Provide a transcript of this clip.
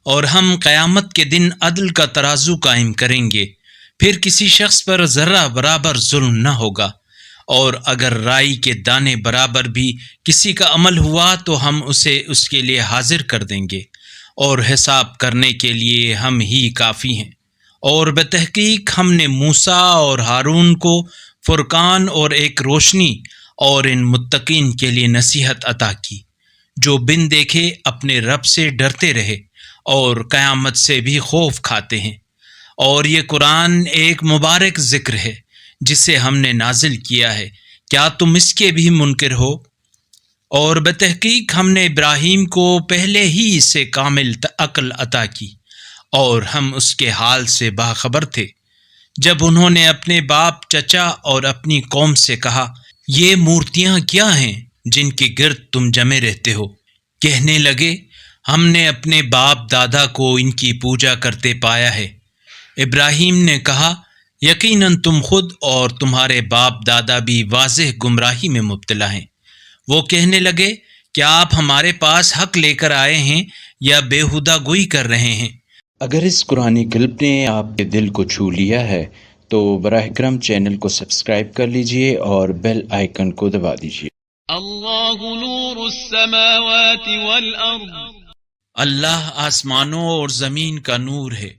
اور ہم قیامت کے دن عدل کا ترازو قائم کریں گے، پھر کسی شخص پر ذرہ برابر ظلم نہ ہوگا، اور اگر رائی کے دانے برابر بھی کسی کا عمل ہوا تو ہم اسے اس کے لیے حاضر کر دیں گے، اور حساب کرنے کے لیے ہم ہی کافی ہیں۔ اور بتحقیق ہم نے موسیٰ اور ہارون کو فرقان اور ایک روشنی اور ان متقین کے لیے نصیحت عطا کی جو بن دیکھے اپنے رب سے ڈرتے رہے اور قیامت سے بھی خوف کھاتے ہیں۔ اور یہ قرآن ایک مبارک ذکر ہے جسے ہم نے نازل کیا ہے، کیا تم اس کے بھی منکر ہو؟ اور بتحقیق ہم نے ابراہیم کو پہلے ہی سے کامل عقل عطا کی، اور ہم اس کے حال سے باخبر تھے جب انہوں نے اپنے باپ، چچا اور اپنی قوم سے کہا، یہ مورتیاں کیا ہیں جن کے گرد تم جمے رہتے ہو؟ کہنے لگے، ہم نے اپنے باپ دادا کو ان کی پوجا کرتے پایا ہے۔ ابراہیم نے کہا، یقیناً تم خود اور تمہارے باپ دادا بھی واضح گمراہی میں مبتلا ہیں۔ وہ کہنے لگے، کیا آپ ہمارے پاس حق لے کر آئے ہیں یا بےہودہ گوئی کر رہے ہیں؟ اگر اس قرآنی کلپ نے آپ کے دل کو چھو لیا ہے تو براہ کرم چینل کو سبسکرائب کر لیجئے اور بیل آئیکن کو دبا دیجئے۔ اللہ نور السماوات والارض، اللہ آسمانوں اور زمین کا نور ہے۔